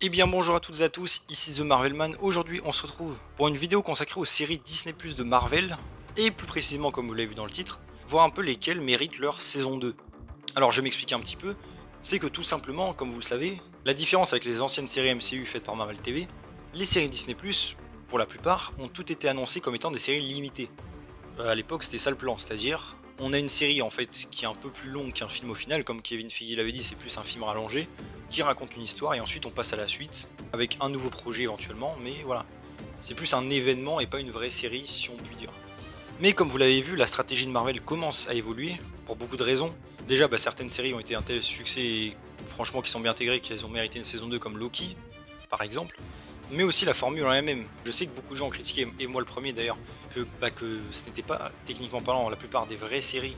Eh bien bonjour à toutes et à tous, ici The Marvelman. Aujourd'hui on se retrouve pour une vidéo consacrée aux séries Disney Plus de Marvel, et plus précisément comme vous l'avez vu dans le titre, voir un peu lesquelles méritent leur saison 2. Alors je vais m'expliquer un petit peu, c'est que tout simplement, comme vous le savez, la différence avec les anciennes séries MCU faites par Marvel TV, les séries Disney Plus, pour la plupart, ont toutes été annoncées comme étant des séries limitées. À l'époque c'était ça le plan, c'est-à-dire on a une série en fait qui est un peu plus longue qu'un film au final, comme Kevin Feige l'avait dit, c'est plus un film rallongé, qui raconte une histoire et ensuite on passe à la suite, avec un nouveau projet éventuellement, mais voilà. C'est plus un événement et pas une vraie série si on peut dire. Mais comme vous l'avez vu, la stratégie de Marvel commence à évoluer, pour beaucoup de raisons. Déjà, certaines séries ont été un tel succès, et franchement qui sont bien intégrées, qu'elles ont mérité une saison 2 comme Loki, par exemple. Mais aussi la formule en elle-même. Je sais que beaucoup de gens ont critiqué, et moi le premier d'ailleurs, que ce n'était pas, techniquement parlant, la plupart des vraies séries.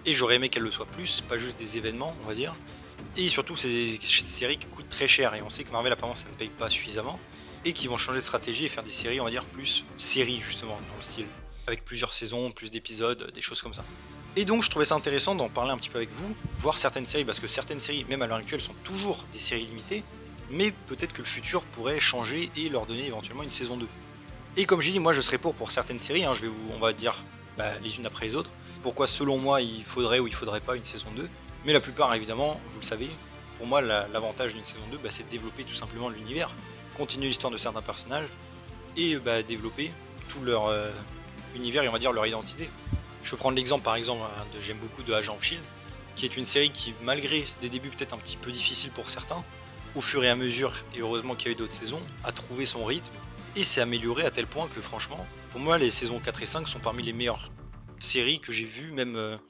Et j'aurais aimé qu'elles le soient plus, pas juste des événements, on va dire. Et surtout, c'est des séries qui coûtent très cher, et on sait que Marvel apparemment ça ne paye pas suffisamment, et qui vont changer de stratégie et faire des séries, on va dire, plus séries justement, dans le style. Avec plusieurs saisons, plus d'épisodes, des choses comme ça. Et donc je trouvais ça intéressant d'en parler un petit peu avec vous, voir certaines séries, parce que certaines séries, même à l'heure actuelle, sont toujours des séries limitées, mais peut-être que le futur pourrait changer et leur donner éventuellement une saison 2. Et comme j'ai dit, moi je serais pour certaines séries, je vais on va dire les unes après les autres, pourquoi selon moi il faudrait ou il faudrait pas une saison 2, mais la plupart évidemment, vous le savez, pour moi l'avantage d'une saison 2 c'est de développer tout simplement l'univers, continuer l'histoire de certains personnages, et développer tout leur univers et on va dire leur identité. Je peux prendre l'exemple par exemple, j'aime beaucoup de Agent of Shield, qui est une série qui malgré des débuts peut-être un petit peu difficiles pour certains, au fur et à mesure, et heureusement qu'il y a eu d'autres saisons, a trouvé son rythme et s'est amélioré à tel point que franchement, pour moi les saisons 4 et 5 sont parmi les meilleures séries que j'ai vues, même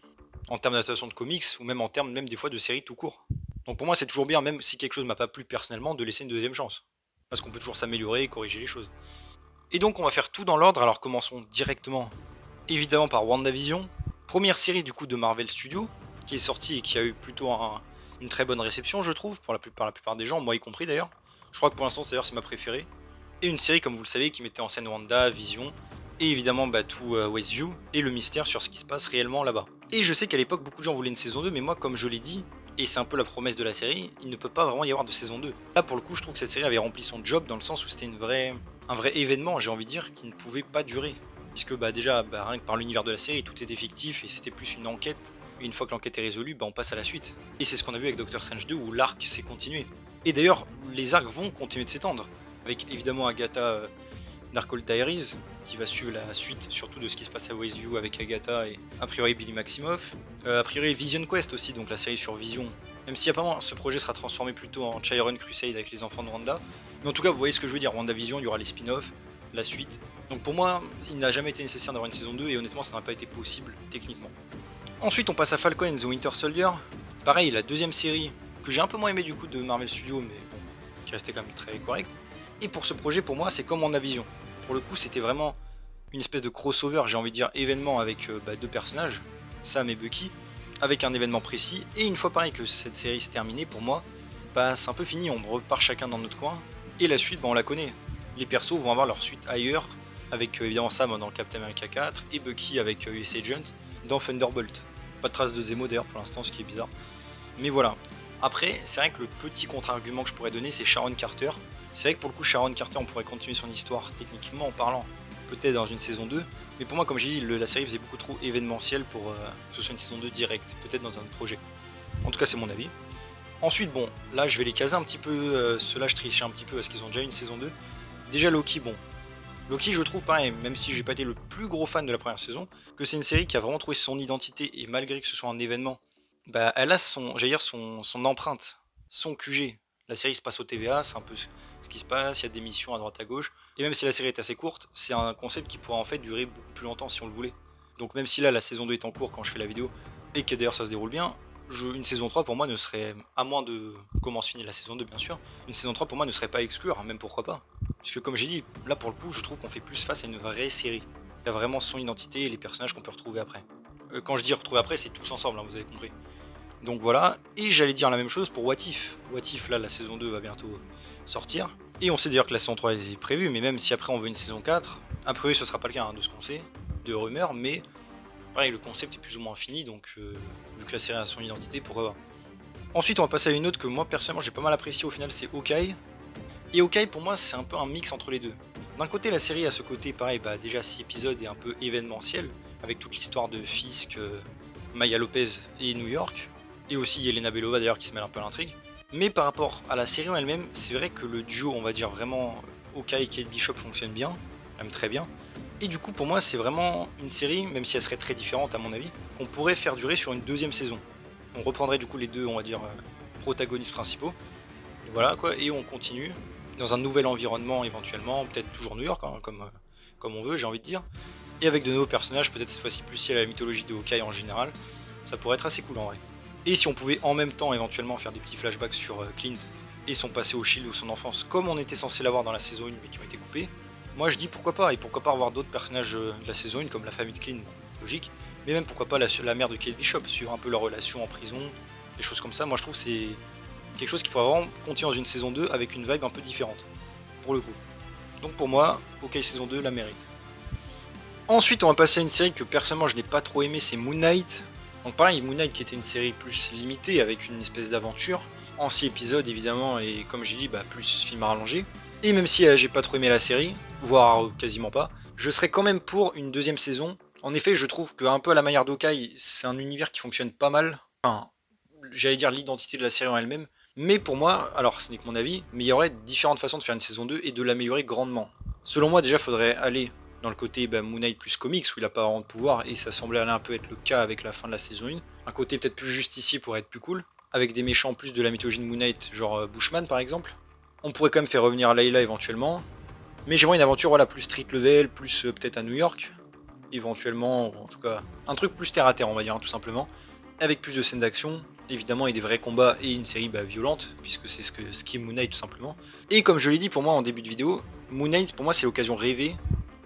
en termes d'adaptation de comics, ou même en termes même des fois de séries tout court. Donc pour moi c'est toujours bien, même si quelque chose m'a pas plu personnellement, de laisser une deuxième chance. Parce qu'on peut toujours s'améliorer et corriger les choses. Et donc on va faire tout dans l'ordre, alors commençons directement évidemment par WandaVision, première série du coup de Marvel Studios, qui est sortie et qui a eu plutôt une très bonne réception je trouve, par la plupart des gens, moi y compris d'ailleurs. Je crois que pour l'instant d'ailleurs c'est ma préférée. Et une série comme vous le savez qui mettait en scène Wanda, Vision, et évidemment tout Westview, et le mystère sur ce qui se passe réellement là-bas. Et je sais qu'à l'époque beaucoup de gens voulaient une saison 2, mais moi comme je l'ai dit, et c'est un peu la promesse de la série, il ne peut pas vraiment y avoir de saison 2. Là pour le coup je trouve que cette série avait rempli son job dans le sens où c'était un vrai événement, j'ai envie de dire, qui ne pouvait pas durer. Puisque déjà rien que par l'univers de la série tout était fictif et c'était plus une enquête. Et une fois que l'enquête est résolue, on passe à la suite. Et c'est ce qu'on a vu avec Doctor Strange 2 où l'arc s'est continué. Et d'ailleurs les arcs vont continuer de s'étendre. Avec évidemment Agatha Darkhold Diaries, qui va suivre la suite surtout de ce qui se passe à Westview avec Agatha et a priori Billy Maximoff. A priori Vision Quest aussi, donc la série sur Vision. Même si apparemment ce projet sera transformé plutôt en Chiron Crusade avec les enfants de Wanda. Mais en tout cas vous voyez ce que je veux dire, WandaVision, il y aura les spin-offs, la suite. Donc pour moi, il n'a jamais été nécessaire d'avoir une saison 2 et honnêtement ça n'a pas été possible techniquement. Ensuite on passe à Falcon and the Winter Soldier. Pareil, la deuxième série que j'ai un peu moins aimé du coup de Marvel Studios, mais bon, qui restait quand même très correcte. Et pour ce projet, pour moi, c'est comme WandaVision. Pour le coup, c'était vraiment une espèce de crossover, j'ai envie de dire, événement avec deux personnages, Sam et Bucky, avec un événement précis. Et une fois pareil que cette série s'est terminée, pour moi, c'est un peu fini, on repart chacun dans notre coin. Et la suite, on la connaît. Les persos vont avoir leur suite ailleurs, avec évidemment Sam dans Captain America 4 et Bucky avec US Agent dans Thunderbolt. Pas de trace de Zemo d'ailleurs pour l'instant, ce qui est bizarre. Mais voilà. Après, c'est vrai que le petit contre-argument que je pourrais donner, c'est Sharon Carter. C'est vrai que pour le coup, Sharon Carter, on pourrait continuer son histoire techniquement en parlant, peut-être dans une saison 2. Mais pour moi, comme j'ai dit, la série faisait beaucoup trop événementiel pour que ce soit une saison 2 directe, peut-être dans un projet. En tout cas, c'est mon avis. Ensuite, là, je vais les caser un petit peu. Ceux-là, je trichais un petit peu parce qu'ils ont déjà une saison 2. Déjà, Loki, Loki, je trouve pareil, même si j'ai pas été le plus gros fan de la première saison, que c'est une série qui a vraiment trouvé son identité et malgré que ce soit un événement, elle a son empreinte, son QG. La série se passe au TVA, c'est un peu ce qui se passe, il y a des missions à droite à gauche. Et même si la série est assez courte, c'est un concept qui pourra en fait durer beaucoup plus longtemps si on le voulait. Donc même si là la saison 2 est en cours quand je fais la vidéo, et que d'ailleurs ça se déroule bien, une saison 3 pour moi ne serait, à moins de comment se finit la saison 2 bien sûr, une saison 3 pour moi ne serait pas à exclure, même pourquoi pas. Puisque comme j'ai dit, là pour le coup je trouve qu'on fait plus face à une vraie série. Il y a vraiment son identité et les personnages qu'on peut retrouver après. Quand je dis retrouver après, c'est tous ensemble, vous avez compris. Donc voilà, et j'allais dire la même chose pour What If. What If, là, la saison 2 va bientôt sortir. Et on sait d'ailleurs que la saison 3 est prévue, mais même si après on veut une saison 4, a priori ce sera pas le cas de ce qu'on sait, de rumeurs, mais pareil, le concept est plus ou moins fini, donc vu que la série a son identité, pourquoi pas. Ensuite, on va passer à une autre que moi personnellement j'ai pas mal apprécié au final, c'est Hawkeye. Et Hawkeye pour moi c'est un peu un mix entre les deux. D'un côté la série a ce côté pareil, déjà 6 épisodes et un peu événementiel, avec toute l'histoire de Fisk, Maya Lopez et New York, et aussi Yelena Belova d'ailleurs qui se mêle un peu à l'intrigue. Mais par rapport à la série en elle-même, c'est vrai que le duo, on va dire vraiment Hawkeye et Kate Bishop fonctionne bien, même très bien. Et du coup pour moi c'est vraiment une série, même si elle serait très différente à mon avis, qu'on pourrait faire durer sur une deuxième saison. On reprendrait du coup les deux, on va dire, protagonistes principaux. Et voilà quoi, et on continue dans un nouvel environnement éventuellement, peut-être toujours New York, hein, comme on veut, j'ai envie de dire. Et avec de nouveaux personnages, peut-être cette fois-ci plus liés à la mythologie de Hawkeye en général. Ça pourrait être assez cool en vrai. Et si on pouvait en même temps éventuellement faire des petits flashbacks sur Clint et son passé au Shield ou son enfance, comme on était censé l'avoir dans la saison 1 mais qui ont été coupés, moi je dis pourquoi pas, et pourquoi pas revoir d'autres personnages de la saison 1 comme la famille de Clint, logique, mais même pourquoi pas la mère de Kate Bishop, suivre un peu leur relation en prison, des choses comme ça. Moi je trouve que c'est quelque chose qui pourrait vraiment continuer dans une saison 2 avec une vibe un peu différente, pour le coup. Donc pour moi, Hawkeye saison 2 la mérite. Ensuite on va passer à une série que personnellement je n'ai pas trop aimé, c'est Moon Knight. Donc pareil, Moon Knight qui était une série plus limitée avec une espèce d'aventure, en 6 épisodes évidemment, et comme j'ai dit, plus film à rallonger. Et même si j'ai pas trop aimé la série, voire quasiment pas, je serais quand même pour une deuxième saison. En effet, je trouve qu'un peu à la manière d'Hawkeye, c'est un univers qui fonctionne pas mal. Enfin, j'allais dire l'identité de la série en elle-même. Mais pour moi, alors ce n'est que mon avis, mais il y aurait différentes façons de faire une saison 2 et de l'améliorer grandement. Selon moi, déjà, il faudrait aller dans le côté Moon Knight plus comics où il a pas vraiment de pouvoir, et ça semblait aller un peu être le cas avec la fin de la saison 1. Un côté peut-être plus justicier pour être plus cool, avec des méchants plus de la mythologie de Moon Knight, genre Bushman par exemple. On pourrait quand même faire revenir Layla éventuellement, mais j'aimerais une aventure voilà, plus street level, plus peut-être à New York, éventuellement, en tout cas un truc plus terre à terre on va dire, tout simplement, avec plus de scènes d'action, évidemment, et des vrais combats, et une série violente, puisque c'est ce qu'est Moon Knight tout simplement. Et comme je l'ai dit pour moi en début de vidéo, Moon Knight pour moi c'est l'occasion rêvée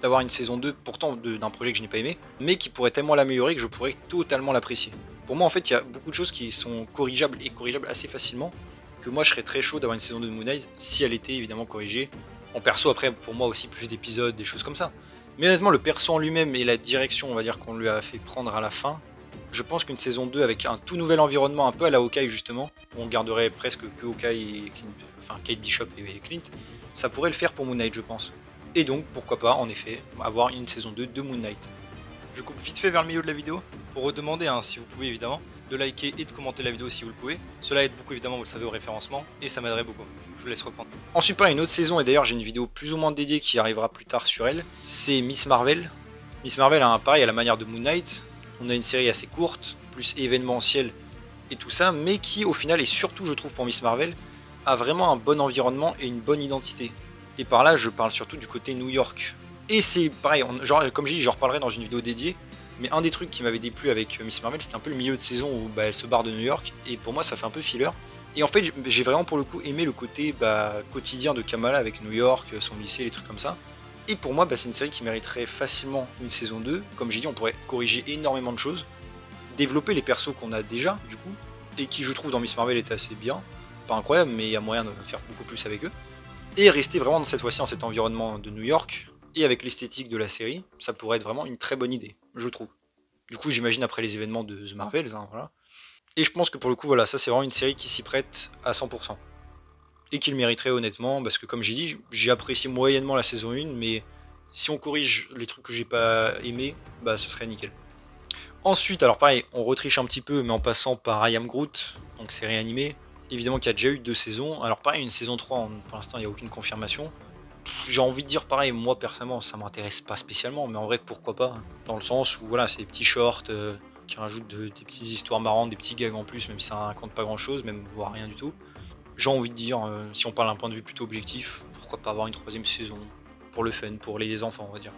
d'avoir une saison 2, pourtant d'un projet que je n'ai pas aimé, mais qui pourrait tellement l'améliorer que je pourrais totalement l'apprécier. Pour moi en fait il y a beaucoup de choses qui sont corrigeables et corrigeables assez facilement, que moi je serais très chaud d'avoir une saison 2 de Moon Knight si elle était évidemment corrigée. En perso après pour moi aussi plus d'épisodes, des choses comme ça. Mais honnêtement le perso en lui-même et la direction on va dire qu'on lui a fait prendre à la fin, je pense qu'une saison 2 avec un tout nouvel environnement un peu à la Hawkeye justement, où on garderait presque que Hawkeye et enfin Kate Bishop et Clint, ça pourrait le faire pour Moon Knight je pense. Et donc, pourquoi pas, en effet, avoir une saison 2 de Moon Knight. Je coupe vite fait vers le milieu de la vidéo, pour redemander, si vous pouvez évidemment, de liker et de commenter la vidéo si vous le pouvez. Cela aide beaucoup évidemment, vous le savez, au référencement, et ça m'aiderait beaucoup. Je vous laisse reprendre. Ensuite, pas une autre saison, et d'ailleurs j'ai une vidéo plus ou moins dédiée qui arrivera plus tard sur elle, c'est Miss Marvel. Miss Marvel, pareil, à la manière de Moon Knight, on a une série assez courte, plus événementielle et tout ça, mais qui au final, et surtout je trouve pour Miss Marvel, a vraiment un bon environnement et une bonne identité. Et par là, je parle surtout du côté New York. Et c'est pareil, genre, comme j'ai dit, j'en reparlerai dans une vidéo dédiée. Mais un des trucs qui m'avait déplu avec Miss Marvel, c'était un peu le milieu de saison où elle se barre de New York. Et pour moi, ça fait un peu filler. Et en fait, j'ai vraiment pour le coup aimé le côté quotidien de Kamala avec New York, son lycée, les trucs comme ça. Et pour moi, c'est une série qui mériterait facilement une saison 2. Comme j'ai dit, on pourrait corriger énormément de choses. Développer les persos qu'on a déjà, du coup. Et qui, je trouve, dans Miss Marvel étaient assez bien. Pas incroyable, mais il y a moyen de faire beaucoup plus avec eux. Et rester vraiment cette fois-ci dans cet environnement de New York, et avec l'esthétique de la série, ça pourrait être vraiment une très bonne idée, je trouve. Du coup, j'imagine après les événements de The Marvels, voilà. Et je pense que pour le coup, voilà, ça c'est vraiment une série qui s'y prête à 100%. Et qui le mériterait honnêtement, parce que comme j'ai dit, j'ai apprécié moyennement la saison 1, mais si on corrige les trucs que j'ai pas aimé, ce serait nickel. Ensuite, alors pareil, on retriche un petit peu, mais en passant par I Am Groot, donc série animée, évidemment qu'il y a déjà eu 2 saisons. Alors pareil, une saison 3, pour l'instant il n'y a aucune confirmation. J'ai envie de dire pareil, moi personnellement ça m'intéresse pas spécialement, mais en vrai pourquoi pas, dans le sens où voilà, c'est des petits shorts qui rajoutent des petites histoires marrantes, des petits gags en plus, même si ça raconte pas grand chose, même voire rien du tout. J'ai envie de dire, si on parle d'un point de vue plutôt objectif, pourquoi pas avoir une 3ème saison, pour le fun, pour les enfants on va dire.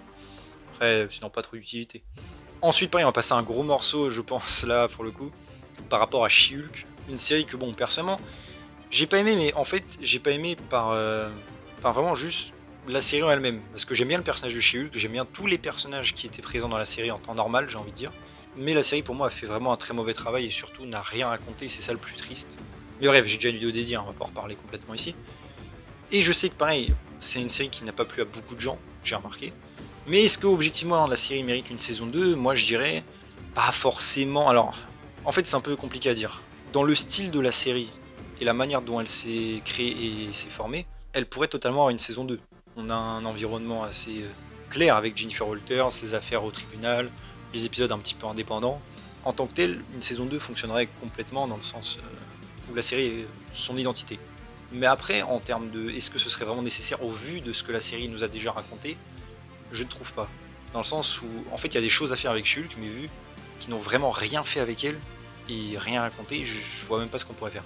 Après, sinon pas trop d'utilité. Ensuite pareil, on va passer à un gros morceau, je pense là pour le coup, par rapport à She-Hulk. Une série que bon personnellement j'ai pas aimé, mais en fait j'ai pas aimé par vraiment juste la série en elle-même, parce que j'aime bien le personnage de She-Hulk, j'aime bien tous les personnages qui étaient présents dans la série en temps normal, j'ai envie de dire, mais la série pour moi a fait vraiment un très mauvais travail et surtout n'a rien raconté, c'est ça le plus triste. Mais bref, j'ai déjà une vidéo dédiée, on va pas en reparler complètement ici. Et je sais que pareil, c'est une série qui n'a pas plu à beaucoup de gens, j'ai remarqué. Mais est-ce que objectivement la série mérite une saison 2? Moi je dirais pas forcément. Alors, en fait c'est un peu compliqué à dire. Dans le style de la série et la manière dont elle s'est créée et s'est formée, elle pourrait totalement avoir une saison 2. On a un environnement assez clair avec Jennifer Walters, ses affaires au tribunal, les épisodes un petit peu indépendants. En tant que tel, une saison 2 fonctionnerait complètement dans le sens où la série est son identité. Mais après, en termes de est-ce que ce serait vraiment nécessaire au vu de ce que la série nous a déjà raconté, je ne trouve pas. Dans le sens où, en fait, il y a des choses à faire avec Shulk, mais vu qu'ils n'ont vraiment rien fait avec elle et rien raconté, je vois même pas ce qu'on pourrait faire.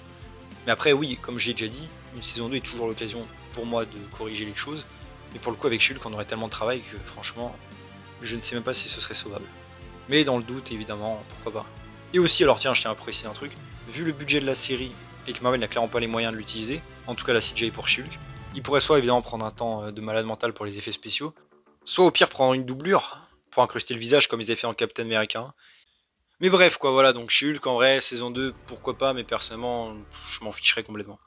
Mais après, oui, comme j'ai déjà dit, une saison 2 est toujours l'occasion pour moi de corriger les choses. Mais pour le coup, avec Shulk, on aurait tellement de travail que franchement, je ne sais même pas si ce serait sauvable. Mais dans le doute, évidemment, pourquoi pas. Et aussi, alors tiens, je tiens à préciser un truc, vu le budget de la série et que Marvel n'a clairement pas les moyens de l'utiliser, en tout cas la CGI pour Shulk, il pourrait soit évidemment prendre un temps de malade mental pour les effets spéciaux, soit au pire prendre une doublure pour incruster le visage comme ils avaient fait en Captain America. Mais bref, quoi, voilà, donc Shulk en vrai, saison 2, pourquoi pas, mais personnellement, je m'en ficherais complètement.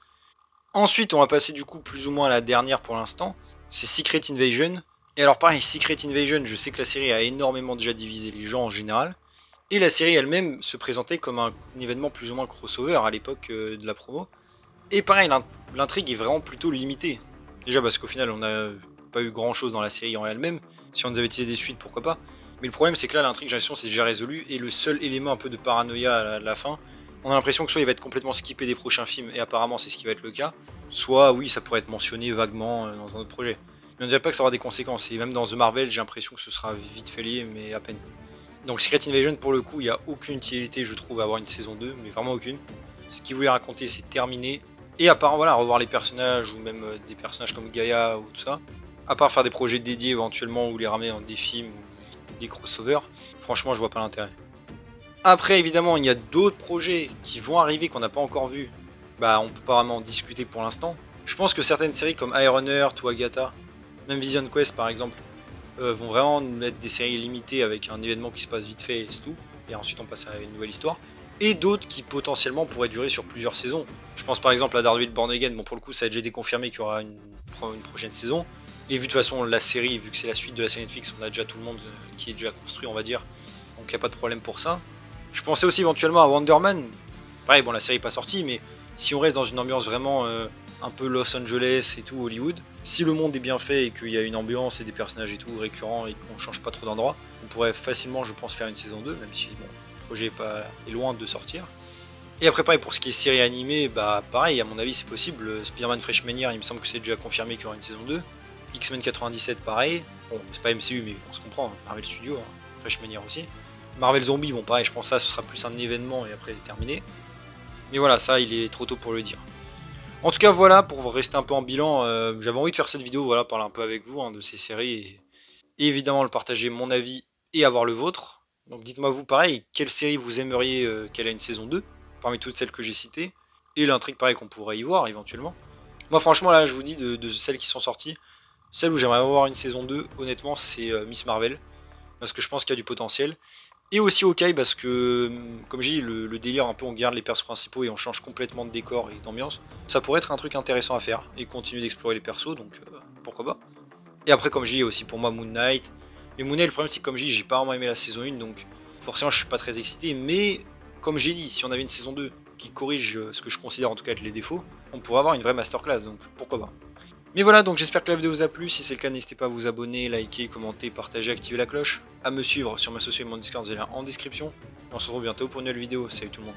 Ensuite, on va passer du coup plus ou moins à la dernière pour l'instant, c'est Secret Invasion. Et alors pareil, Secret Invasion, je sais que la série a énormément déjà divisé les gens en général, et la série elle-même se présentait comme un événement plus ou moins crossover à l'époque de la promo. Et pareil, l'intrigue est vraiment plutôt limitée. Déjà parce qu'au final, on n'a pas eu grand chose dans la série en elle-même. Si on nous avait tiré des suites, pourquoi pas. Mais le problème, c'est que là, l'intrigue, j'ai l'impression, c'est déjà résolu. Et le seul élément un peu de paranoïa à la fin, on a l'impression que soit il va être complètement skippé des prochains films, et apparemment, c'est ce qui va être le cas. Soit, oui, ça pourrait être mentionné vaguement dans un autre projet. Mais on dirait pas que ça aura des conséquences. Et même dans The Marvel, j'ai l'impression que ce sera vite fait lié, mais à peine. Donc Secret Invasion, pour le coup, il n'y a aucune utilité, je trouve, à avoir une saison 2, mais vraiment aucune. Ce qu'il voulait raconter, c'est terminé. Et à part, voilà, revoir les personnages, ou même des personnages comme Gaïa, ou tout ça, à part faire des projets dédiés éventuellement, ou les ramener dans des films, ou des crossovers, franchement, je vois pas l'intérêt. Après, évidemment, il y a d'autres projets qui vont arriver qu'on n'a pas encore vus. Bah, on peut pas vraiment en discuter pour l'instant. Je pense que certaines séries comme Ironheart ou Agatha, même Vision Quest par exemple, vont vraiment être des séries limitées avec un événement qui se passe vite fait et c'est tout. Et ensuite on passe à une nouvelle histoire. Et d'autres qui potentiellement pourraient durer sur plusieurs saisons. Je pense par exemple à Daredevil Born Again, bon pour le coup ça a déjà été confirmé qu'il y aura une prochaine saison. Et vu de toute façon la série, vu que c'est la suite de la série Netflix, on a déjà tout le monde qui est déjà construit on va dire. Donc il n'y a pas de problème pour ça. Je pensais aussi éventuellement à Wonder Man. Pareil, bon la série n'est pas sortie, mais si on reste dans une ambiance vraiment un peu Los Angeles et tout, Hollywood, si le monde est bien fait et qu'il y a une ambiance et des personnages et tout récurrents et qu'on change pas trop d'endroit, on pourrait facilement, je pense, faire une saison 2, même si bon, le projet est loin de sortir. Et après, pareil, pour ce qui est série animée, bah pareil, à mon avis, c'est possible. Spider-Man Freshman Year, il me semble que c'est déjà confirmé qu'il y aura une saison 2. X-Men 97, pareil. Bon, c'est pas MCU, mais on se comprend, hein. Marvel Studios, hein. Freshman Year aussi. Marvel Zombie, bon, pareil, je pense que ça, ce sera plus un événement et après, c'est terminé. Mais voilà, ça, il est trop tôt pour le dire. En tout cas, voilà, pour rester un peu en bilan, j'avais envie de faire cette vidéo, voilà, parler un peu avec vous hein, de ces séries et évidemment le partager mon avis et avoir le vôtre. Donc dites-moi vous pareil, quelle série vous aimeriez qu'elle ait une saison 2 parmi toutes celles que j'ai citées et l'intrigue pareil qu'on pourrait y voir éventuellement. Moi franchement là je vous dis de celles qui sont sorties, celle où j'aimerais avoir une saison 2 honnêtement c'est Miss Marvel parce que je pense qu'il y a du potentiel. Et aussi Hawkeye parce que, comme j'ai dit, le délire un peu on garde les persos principaux et on change complètement de décor et d'ambiance, ça pourrait être un truc intéressant à faire et continuer d'explorer les persos, donc pourquoi pas. Et après comme j'ai dit aussi pour moi Moon Knight, mais Moon Knight le problème c'est que comme j'ai dit j'ai pas vraiment aimé la saison 1 donc forcément je suis pas très excité, mais comme j'ai dit si on avait une saison 2 qui corrige ce que je considère en tout cas être les défauts, on pourrait avoir une vraie masterclass donc pourquoi pas. Mais voilà, donc j'espère que la vidéo vous a plu, si c'est le cas n'hésitez pas à vous abonner, liker, commenter, partager, activer la cloche, à me suivre sur ma sociaux et mon Discord, vous allez en description, et on se retrouve bientôt pour une nouvelle vidéo, salut tout le monde.